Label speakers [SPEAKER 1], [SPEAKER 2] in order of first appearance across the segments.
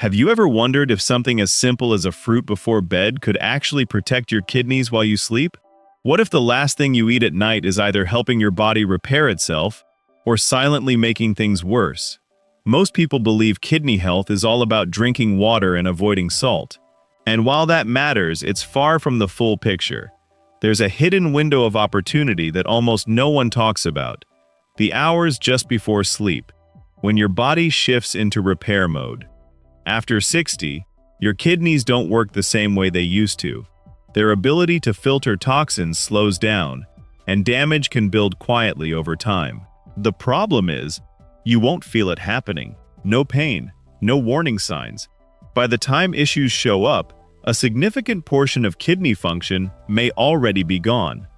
[SPEAKER 1] Have you ever wondered if something as simple as a fruit before bed could actually protect your kidneys while you sleep? What if the last thing you eat at night is either helping your body repair itself or silently making things worse? Most people believe kidney health is all about drinking water and avoiding salt. And while that matters, it's far from the full picture. There's a hidden window of opportunity that almost no one talks about. The hours just before sleep, when your body shifts into repair mode. After 60, your kidneys don't work the same way they used to. Their ability to filter toxins slows down, and damage can build quietly over time. The problem is, you won't feel it happening. No pain, no warning signs. By the time issues show up, a significant portion of kidney function may already be gone.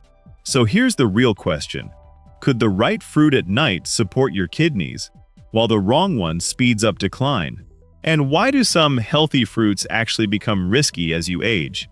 [SPEAKER 1] So here's the real question. Could the right fruit at night support your kidneys, while the wrong one speeds up decline? And why do some healthy fruits actually become risky as you age?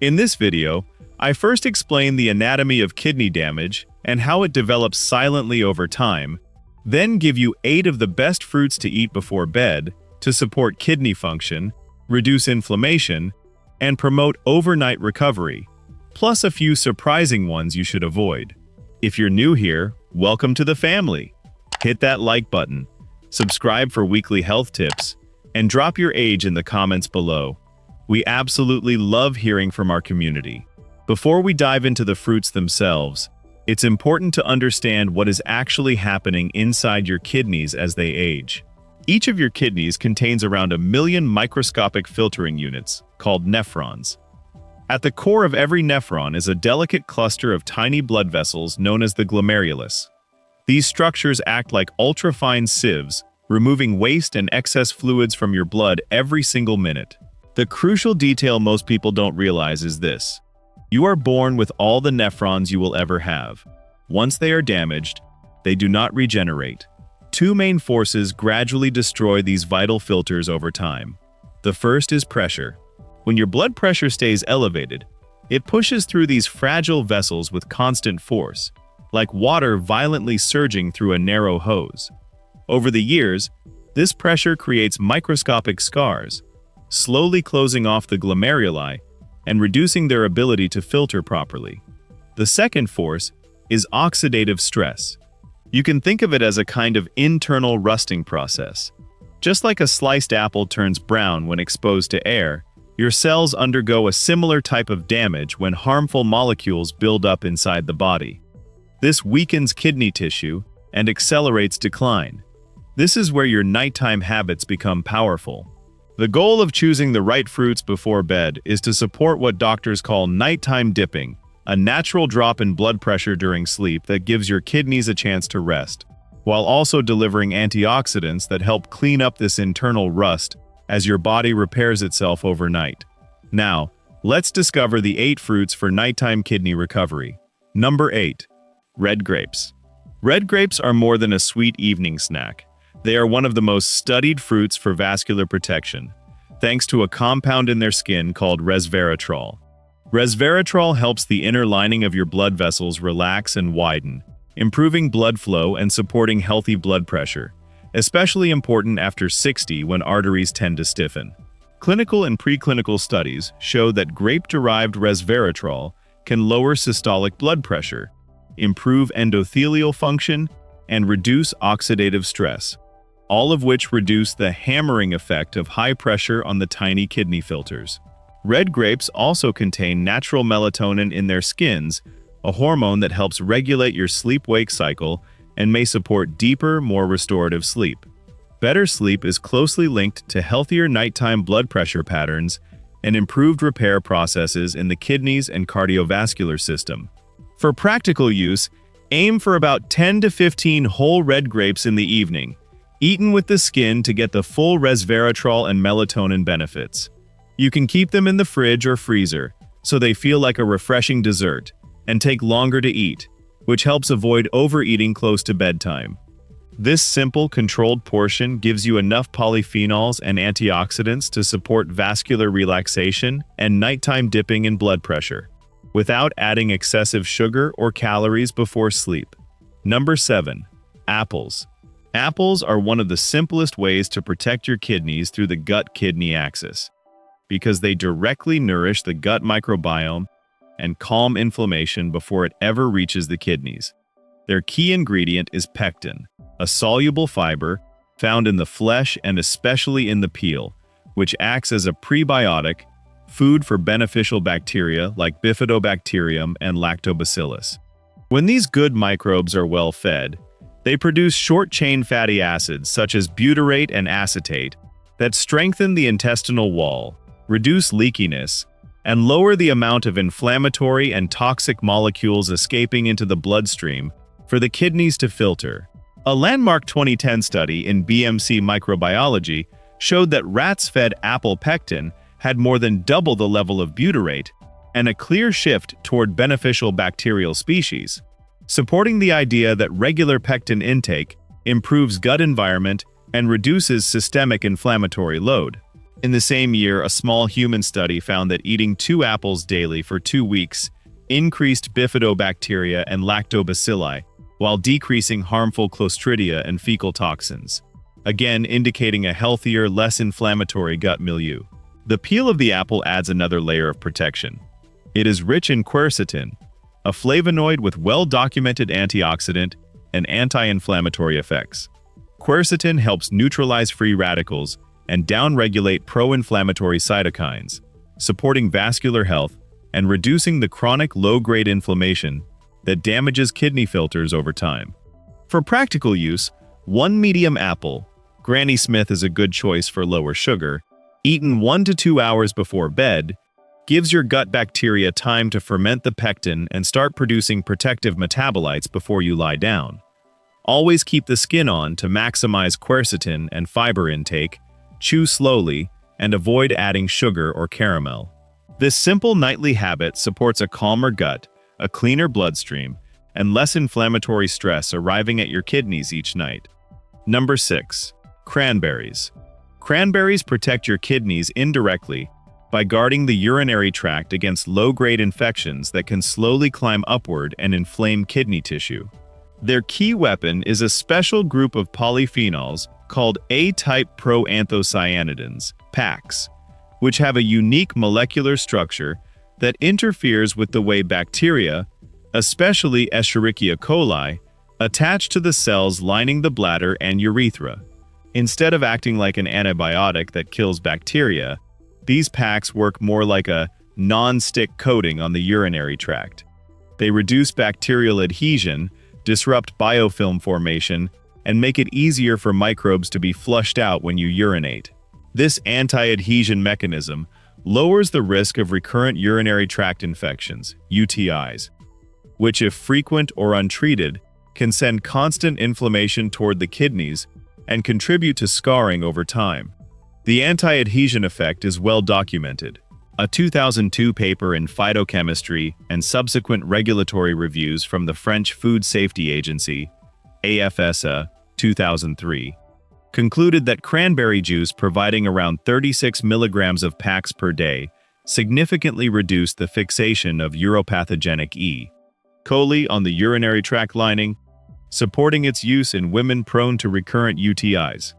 [SPEAKER 1] In this video, I first explain the anatomy of kidney damage and how it develops silently over time, then give you 8 of the best fruits to eat before bed to support kidney function, reduce inflammation, and promote overnight recovery, plus a few surprising ones you should avoid. If you're new here, welcome to the family. Hit that like button, subscribe for weekly health tips, and drop your age in the comments below. We absolutely love hearing from our community. Before we dive into the fruits themselves, it's important to understand what is actually happening inside your kidneys as they age. Each of your kidneys contains around 1 million microscopic filtering units, called nephrons. At the core of every nephron is a delicate cluster of tiny blood vessels known as the glomerulus. These structures act like ultrafine sieves, removing waste and excess fluids from your blood every single minute. The crucial detail most people don't realize is this. You are born with all the nephrons you will ever have. Once they are damaged, they do not regenerate. 2 main forces gradually destroy these vital filters over time. The first is pressure. When your blood pressure stays elevated, it pushes through these fragile vessels with constant force, like water violently surging through a narrow hose. Over the years, this pressure creates microscopic scars, slowly closing off the glomeruli and reducing their ability to filter properly. The second force is oxidative stress. You can think of it as a kind of internal rusting process. Just like a sliced apple turns brown when exposed to air, your cells undergo a similar type of damage when harmful molecules build up inside the body. This weakens kidney tissue and accelerates decline. This is where your nighttime habits become powerful. The goal of choosing the right fruits before bed is to support what doctors call nighttime dipping, a natural drop in blood pressure during sleep that gives your kidneys a chance to rest, while also delivering antioxidants that help clean up this internal rust as your body repairs itself overnight. Now, let's discover the 8 fruits for nighttime kidney recovery. Number 8. Red grapes. Red grapes are more than a sweet evening snack. They are one of the most studied fruits for vascular protection, thanks to a compound in their skin called resveratrol. Resveratrol helps the inner lining of your blood vessels relax and widen, improving blood flow and supporting healthy blood pressure, especially important after 60 when arteries tend to stiffen. Clinical and preclinical studies show that grape-derived resveratrol can lower systolic blood pressure, improve endothelial function, and reduce oxidative stress, all of which reduce the hammering effect of high pressure on the tiny kidney filters. Red grapes also contain natural melatonin in their skins, a hormone that helps regulate your sleep-wake cycle and may support deeper, more restorative sleep. Better sleep is closely linked to healthier nighttime blood pressure patterns and improved repair processes in the kidneys and cardiovascular system. For practical use, aim for about 10 to 15 whole red grapes in the evening, eaten with the skin to get the full resveratrol and melatonin benefits. You can keep them in the fridge or freezer, so they feel like a refreshing dessert, and take longer to eat, which helps avoid overeating close to bedtime. This simple, controlled portion gives you enough polyphenols and antioxidants to support vascular relaxation and nighttime dipping in blood pressure, without adding excessive sugar or calories before sleep. Number 7. Apples. Apples are one of the simplest ways to protect your kidneys through the gut-kidney axis, because they directly nourish the gut microbiome and calm inflammation before it ever reaches the kidneys. Their key ingredient is pectin, a soluble fiber found in the flesh and especially in the peel, which acts as a prebiotic, food for beneficial bacteria like bifidobacterium and lactobacillus. When these good microbes are well fed, they produce short-chain fatty acids such as butyrate and acetate that strengthen the intestinal wall, reduce leakiness, and lower the amount of inflammatory and toxic molecules escaping into the bloodstream for the kidneys to filter. A landmark 2010 study in BMC microbiology showed that rats fed apple pectin had more than double the level of butyrate and a clear shift toward beneficial bacterial species, supporting the idea that regular pectin intake improves gut environment and reduces systemic inflammatory load. In the same year, a small human study found that eating 2 apples daily for 2 weeks increased bifidobacteria and lactobacilli, while decreasing harmful clostridia and fecal toxins, again indicating a healthier, less inflammatory gut milieu. The peel of the apple adds another layer of protection. It is rich in quercetin, a flavonoid with well-documented antioxidant and anti-inflammatory effects. Quercetin helps neutralize free radicals and downregulate pro-inflammatory cytokines, supporting vascular health and reducing the chronic low-grade inflammation that damages kidney filters over time. For practical use, 1 medium apple, Granny Smith is a good choice for lower sugar, eaten 1 to 2 hours before bed, gives your gut bacteria time to ferment the pectin and start producing protective metabolites before you lie down. Always keep the skin on to maximize quercetin and fiber intake, chew slowly, and avoid adding sugar or caramel. This simple nightly habit supports a calmer gut, a cleaner bloodstream, and less inflammatory stress arriving at your kidneys each night. Number 6. Cranberries. Cranberries protect your kidneys indirectly by guarding the urinary tract against low-grade infections that can slowly climb upward and inflame kidney tissue. Their key weapon is a special group of polyphenols called A-type proanthocyanidins, PACs, which have a unique molecular structure that interferes with the way bacteria, especially Escherichia coli, attach to the cells lining the bladder and urethra. Instead of acting like an antibiotic that kills bacteria, these PACs work more like a non-stick coating on the urinary tract. They reduce bacterial adhesion, disrupt biofilm formation, and make it easier for microbes to be flushed out when you urinate. This anti-adhesion mechanism lowers the risk of recurrent urinary tract infections, UTIs, which, if frequent or untreated, can send constant inflammation toward the kidneys and contribute to scarring over time. The anti-adhesion effect is well documented. A 2002 paper in Phytochemistry and subsequent regulatory reviews from the French Food Safety Agency, AFSA, 2003, concluded that cranberry juice providing around 36 milligrams of PACs per day significantly reduced the fixation of uropathogenic E. coli on the urinary tract lining, supporting its use in women prone to recurrent UTIs.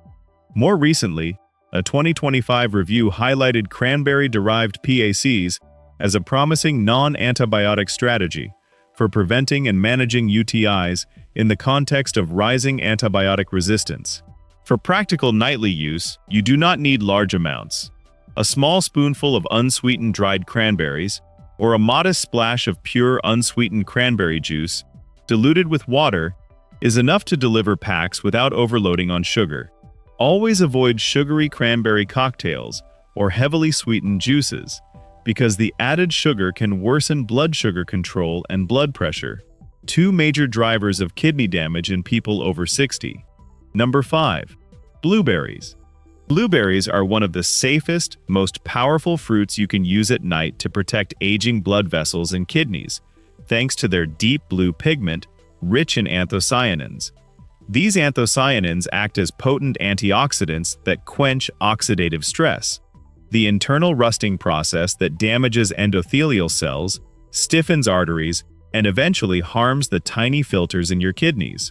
[SPEAKER 1] More recently, a 2025 review highlighted cranberry-derived PACs as a promising non-antibiotic strategy for preventing and managing UTIs in the context of rising antibiotic resistance. For practical nightly use, you do not need large amounts. A small spoonful of unsweetened dried cranberries, or a modest splash of pure unsweetened cranberry juice, diluted with water, is enough to deliver PACs without overloading on sugar. Always avoid sugary cranberry cocktails or heavily sweetened juices, because the added sugar can worsen blood sugar control and blood pressure, 2 major drivers of kidney damage in people over 60. Number 5. Blueberries. Blueberries are one of the safest, most powerful fruits you can use at night to protect aging blood vessels and kidneys, thanks to their deep blue pigment, rich in anthocyanins. These anthocyanins act as potent antioxidants that quench oxidative stress, the internal rusting process that damages endothelial cells, stiffens arteries, and eventually harms the tiny filters in your kidneys.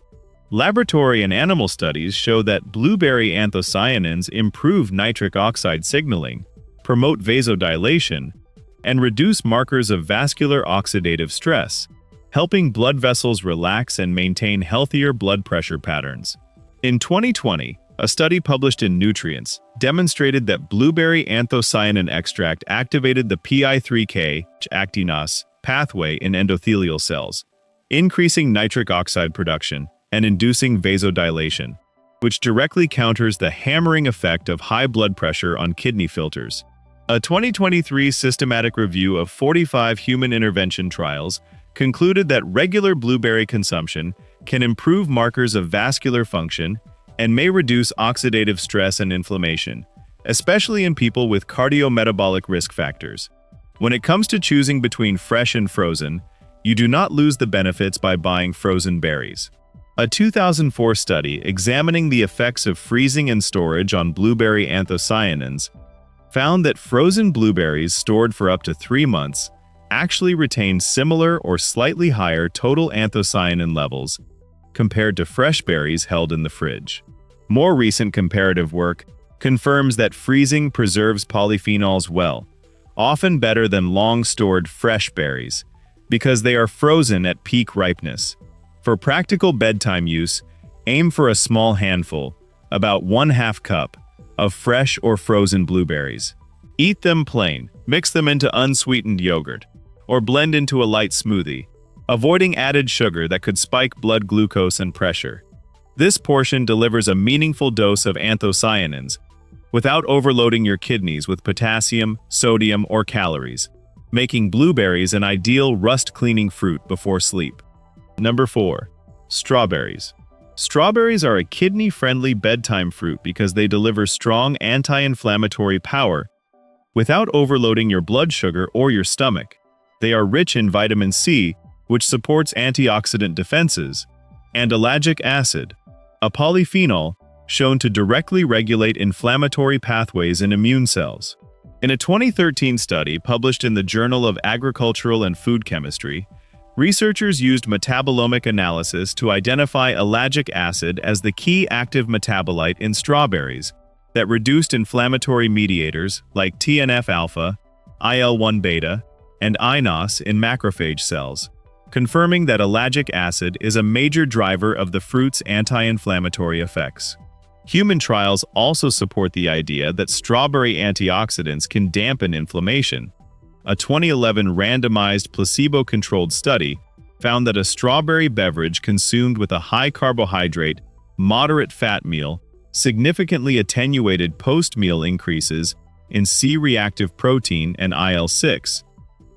[SPEAKER 1] Laboratory and animal studies show that blueberry anthocyanins improve nitric oxide signaling, promote vasodilation, and reduce markers of vascular oxidative stress, helping blood vessels relax and maintain healthier blood pressure patterns. In 2020, a study published in Nutrients demonstrated that blueberry anthocyanin extract activated the PI3K actinase pathway in endothelial cells, increasing nitric oxide production and inducing vasodilation, which directly counters the hammering effect of high blood pressure on kidney filters. A 2023 systematic review of 45 human intervention trials concluded that regular blueberry consumption can improve markers of vascular function and may reduce oxidative stress and inflammation, especially in people with cardiometabolic risk factors. When it comes to choosing between fresh and frozen, you do not lose the benefits by buying frozen berries. A 2004 study examining the effects of freezing and storage on blueberry anthocyanins found that frozen blueberries stored for up to 3 months actually retained similar or slightly higher total anthocyanin levels compared to fresh berries held in the fridge. More recent comparative work confirms that freezing preserves polyphenols well, often better than long-stored fresh berries, because they are frozen at peak ripeness. For practical bedtime use, aim for a small handful, about 1/2 cup, of fresh or frozen blueberries. Eat them plain, mix them into unsweetened yogurt, or blend into a light smoothie, avoiding added sugar that could spike blood glucose and pressure. This portion delivers a meaningful dose of anthocyanins without overloading your kidneys with potassium, sodium, or calories, making blueberries an ideal rust-cleaning fruit before sleep. Number 4. Strawberries. Strawberries are a kidney-friendly bedtime fruit because they deliver strong anti-inflammatory power without overloading your blood sugar or your stomach. They are rich in vitamin C, which supports antioxidant defenses, and ellagic acid, a polyphenol shown to directly regulate inflammatory pathways in immune cells. In a 2013 study published in the Journal of Agricultural and Food Chemistry, researchers used metabolomic analysis to identify ellagic acid as the key active metabolite in strawberries that reduced inflammatory mediators like TNF-alpha, IL-1 beta, and INOS in macrophage cells, confirming that ellagic acid is a major driver of the fruit's anti-inflammatory effects. Human trials also support the idea that strawberry antioxidants can dampen inflammation. A 2011 randomized placebo-controlled study found that a strawberry beverage consumed with a high-carbohydrate, moderate-fat meal significantly attenuated post-meal increases in C-reactive protein and IL-6,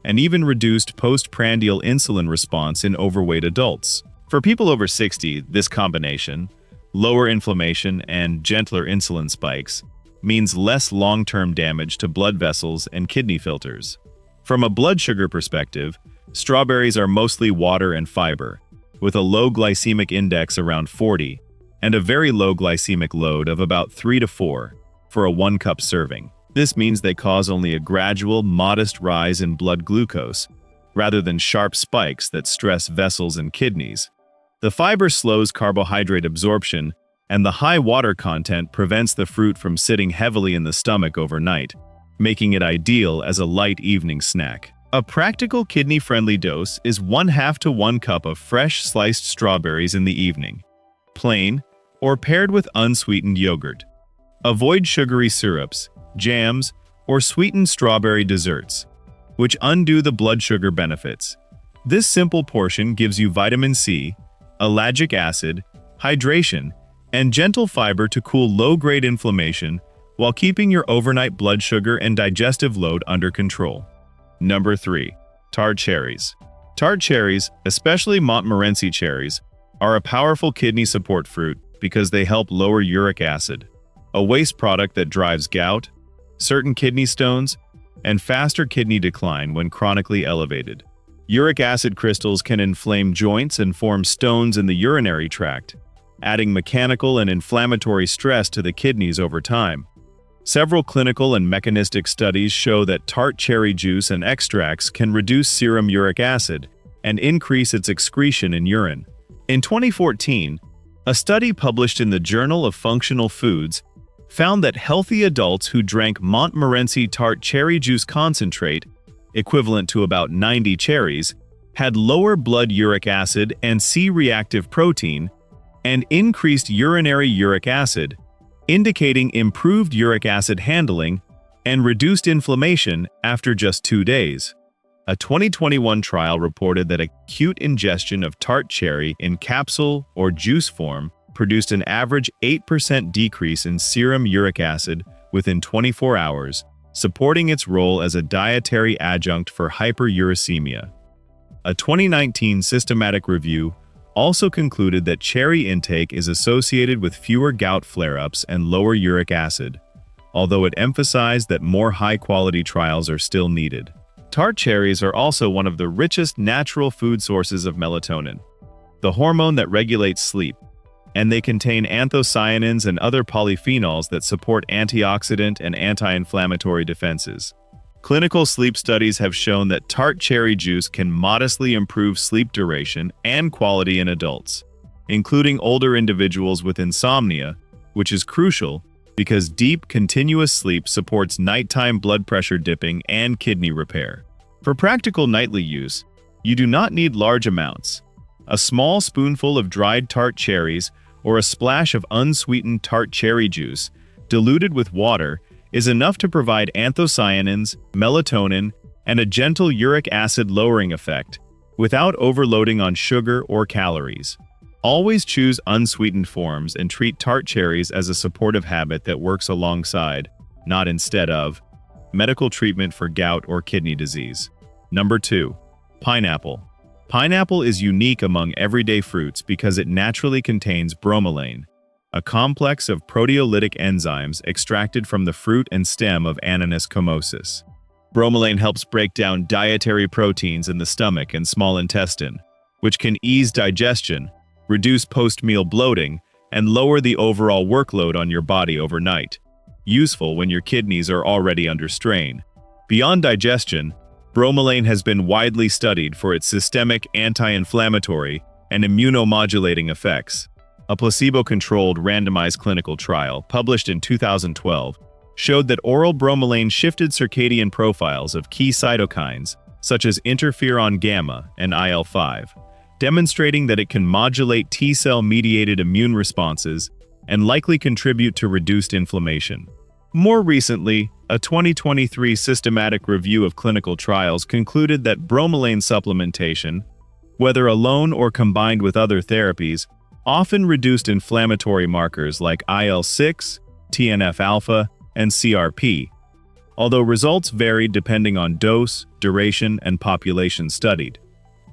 [SPEAKER 1] and even reduced postprandial insulin response in overweight adults. For people over 60, this combination, lower inflammation and gentler insulin spikes, means less long-term damage to blood vessels and kidney filters. From a blood sugar perspective, strawberries are mostly water and fiber, with a low glycemic index around 40 and a very low glycemic load of about 3 to 4 for a 1-cup serving. This means they cause only a gradual, modest rise in blood glucose, rather than sharp spikes that stress vessels and kidneys. The fiber slows carbohydrate absorption, and the high water content prevents the fruit from sitting heavily in the stomach overnight, making it ideal as a light evening snack. A practical kidney-friendly dose is 1/2 to 1 cup of fresh sliced strawberries in the evening, plain or paired with unsweetened yogurt. Avoid sugary syrups, jams, or sweetened strawberry desserts, which undo the blood sugar benefits. This simple portion gives you vitamin C, ellagic acid, hydration, and gentle fiber to cool low-grade inflammation while keeping your overnight blood sugar and digestive load under control. Number 3. Tart cherries. Tart cherries, especially Montmorency cherries, are a powerful kidney support fruit because they help lower uric acid, a waste product that drives gout, certain kidney stones, and faster kidney decline when chronically elevated. Uric acid crystals can inflame joints and form stones in the urinary tract, adding mechanical and inflammatory stress to the kidneys over time. Several clinical and mechanistic studies show that tart cherry juice and extracts can reduce serum uric acid and increase its excretion in urine. In 2014, A study published in the Journal of Functional Foods found that healthy adults who drank Montmorency tart cherry juice concentrate, equivalent to about 90 cherries, had lower blood uric acid and C-reactive protein, and increased urinary uric acid, indicating improved uric acid handling and reduced inflammation after just 2 days. A 2021 trial reported that acute ingestion of tart cherry in capsule or juice form produced an average 8% decrease in serum uric acid within 24 hours, supporting its role as a dietary adjunct for hyperuricemia. A 2019 systematic review also concluded that cherry intake is associated with fewer gout flare-ups and lower uric acid, although it emphasized that more high-quality trials are still needed. Tart cherries are also one of the richest natural food sources of melatonin, the hormone that regulates sleep, and they contain anthocyanins and other polyphenols that support antioxidant and anti-inflammatory defenses. Clinical sleep studies have shown that tart cherry juice can modestly improve sleep duration and quality in adults, including older individuals with insomnia, which is crucial because deep, continuous sleep supports nighttime blood pressure dipping and kidney repair. For practical nightly use, you do not need large amounts. A small spoonful of dried tart cherries or a splash of unsweetened tart cherry juice, diluted with water, is enough to provide anthocyanins, melatonin, and a gentle uric acid lowering effect, without overloading on sugar or calories. Always choose unsweetened forms and treat tart cherries as a supportive habit that works alongside, not instead of, medical treatment for gout or kidney disease. Number 2. Pineapple. Pineapple is unique among everyday fruits because it naturally contains bromelain, a complex of proteolytic enzymes extracted from the fruit and stem of Ananas comosus. Bromelain helps break down dietary proteins in the stomach and small intestine, which can ease digestion, reduce post-meal bloating, and lower the overall workload on your body overnight. Useful when your kidneys are already under strain. Beyond digestion, bromelain has been widely studied for its systemic anti-inflammatory and immunomodulating effects. A placebo-controlled randomized clinical trial, published in 2012, showed that oral bromelain shifted circadian profiles of key cytokines, such as interferon gamma and IL-5, demonstrating that it can modulate T-cell-mediated immune responses and likely contribute to reduced inflammation. More recently, a 2023 systematic review of clinical trials concluded that bromelain supplementation, whether alone or combined with other therapies, often reduced inflammatory markers like IL-6, TNF-alpha, and CRP, although results varied depending on dose, duration, and population studied.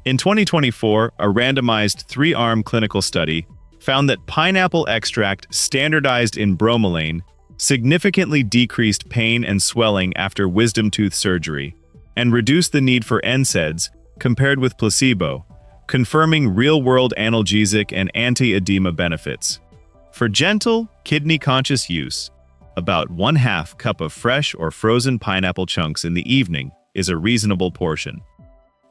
[SPEAKER 1] In 2024, a randomized 3-arm clinical study found that pineapple extract standardized in bromelain significantly decreased pain and swelling after wisdom tooth surgery and reduced the need for NSAIDs compared with placebo, confirming real-world analgesic and anti-edema benefits. For gentle, kidney-conscious use, about 1/2 cup of fresh or frozen pineapple chunks in the evening is a reasonable portion.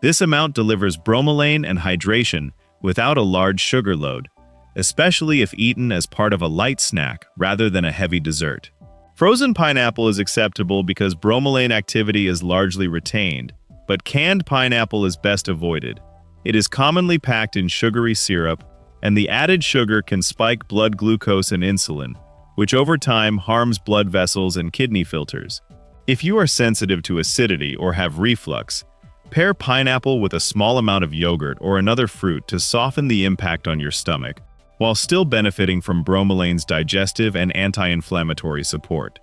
[SPEAKER 1] This amount delivers bromelain and hydration without a large sugar load, especially if eaten as part of a light snack rather than a heavy dessert. Frozen pineapple is acceptable because bromelain activity is largely retained, but canned pineapple is best avoided. It is commonly packed in sugary syrup, and the added sugar can spike blood glucose and insulin, which over time harms blood vessels and kidney filters. If you are sensitive to acidity or have reflux, pair pineapple with a small amount of yogurt or another fruit to soften the impact on your stomach, while still benefiting from bromelain's digestive and anti-inflammatory support.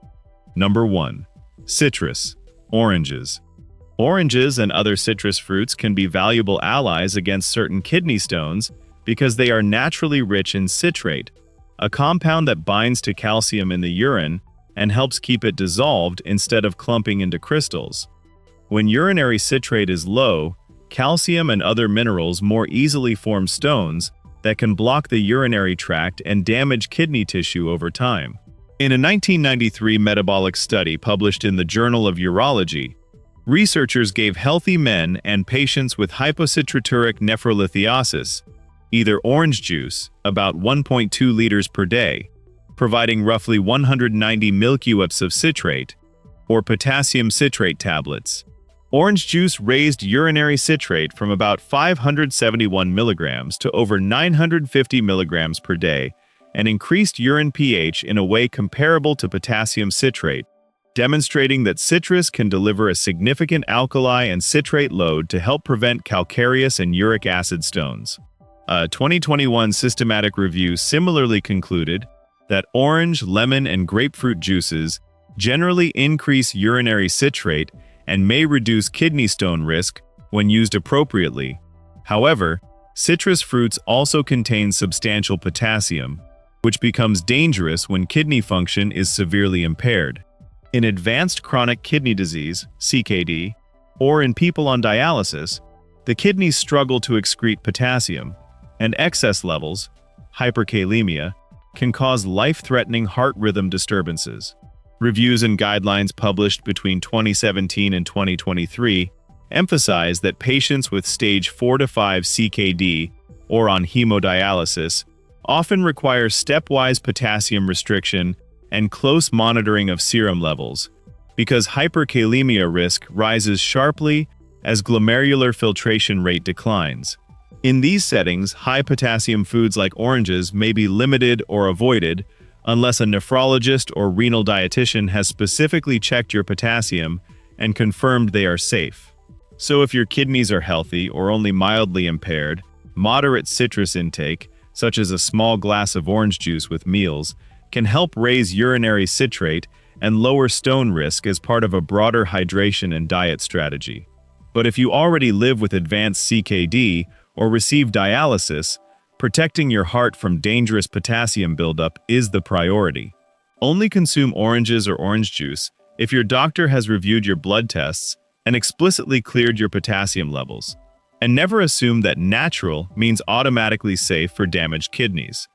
[SPEAKER 1] Number 1. Citrus. Oranges. Oranges and other citrus fruits can be valuable allies against certain kidney stones because they are naturally rich in citrate, a compound that binds to calcium in the urine and helps keep it dissolved instead of clumping into crystals. When urinary citrate is low, calcium and other minerals more easily form stones that can block the urinary tract and damage kidney tissue over time. In a 1993 metabolic study published in the Journal of Urology, researchers gave healthy men and patients with hypocitraturic nephrolithiasis Either orange juice, about 1.2 liters per day, providing roughly 190 mg of citrate, or potassium citrate tablets. Orange juice raised urinary citrate from about 571 milligrams to over 950 milligrams per day and increased urine pH in a way comparable to potassium citrate, demonstrating that citrus can deliver a significant alkali and citrate load to help prevent calcareous and uric acid stones. A 2021 systematic review similarly concluded that orange, lemon, and grapefruit juices generally increase urinary citrate and may reduce kidney stone risk when used appropriately. However, citrus fruits also contain substantial potassium, which becomes dangerous when kidney function is severely impaired. In advanced chronic kidney disease, CKD, or in people on dialysis, the kidneys struggle to excrete potassium, and excess levels, hyperkalemia, can cause life-threatening heart rhythm disturbances. Reviews and guidelines published between 2017 and 2023 emphasize that patients with stage 4 to 5 CKD or on hemodialysis often require stepwise potassium restriction and close monitoring of serum levels, because hyperkalemia risk rises sharply as glomerular filtration rate declines. In these settings, high potassium foods like oranges may be limited or avoided unless a nephrologist or renal dietitian has specifically checked your potassium and confirmed they are safe. So if your kidneys are healthy or only mildly impaired, moderate citrus intake, such as a small glass of orange juice with meals, can help raise urinary citrate and lower stone risk as part of a broader hydration and diet strategy. But if you already live with advanced CKD or receive dialysis, protecting your heart from dangerous potassium buildup is the priority. Only consume oranges or orange juice if your doctor has reviewed your blood tests and explicitly cleared your potassium levels. And never assume that natural means automatically safe for damaged kidneys.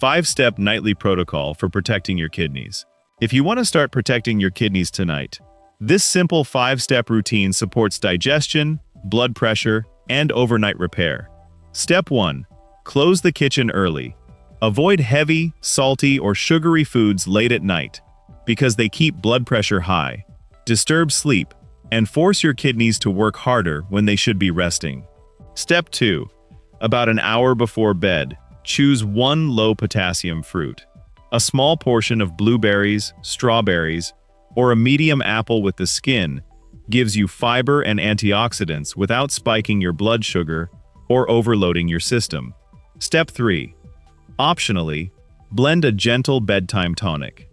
[SPEAKER 1] 5-step nightly protocol for protecting your kidneys. If you want to start protecting your kidneys tonight, this simple 5-step routine supports digestion, blood pressure, and overnight repair. Step 1. Close the kitchen early. Avoid heavy, salty, or sugary foods late at night because they keep blood pressure high, disturb sleep, and force your kidneys to work harder when they should be resting. Step 2. About an hour before bed, choose one low-potassium fruit. A small portion of blueberries, strawberries, or a medium apple with the skin gives you fiber and antioxidants without spiking your blood sugar or overloading your system. Step 3. Optionally, blend a gentle bedtime tonic.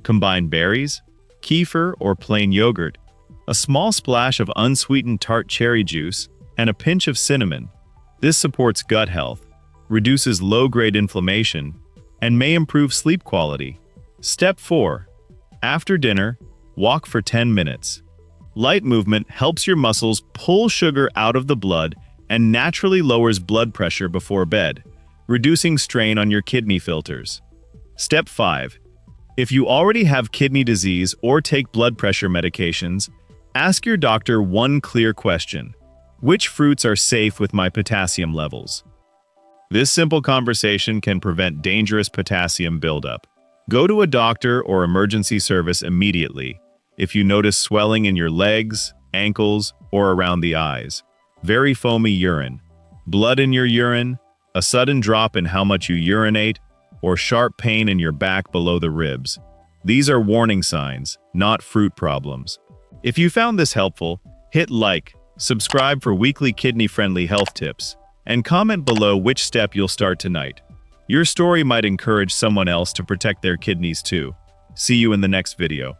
[SPEAKER 1] Combine berries, kefir, or plain yogurt, a small splash of unsweetened tart cherry juice, and a pinch of cinnamon. This supports gut health, reduces low-grade inflammation, and may improve sleep quality. Step 4. After dinner, walk for 10 minutes. Light movement helps your muscles pull sugar out of the blood and naturally lowers blood pressure before bed, reducing strain on your kidney filters. Step 5. If you already have kidney disease or take blood pressure medications, ask your doctor one clear question: which fruits are safe with my potassium levels? This simple conversation can prevent dangerous potassium buildup. Go to a doctor or emergency service immediately if you notice swelling in your legs, ankles, or around the eyes, very foamy urine, blood in your urine, a sudden drop in how much you urinate, or sharp pain in your back below the ribs. These are warning signs, not fruit problems. If you found this helpful, hit like, subscribe for weekly kidney-friendly health tips, and comment below which step you'll start tonight. Your story might encourage someone else to protect their kidneys too. See you in the next video.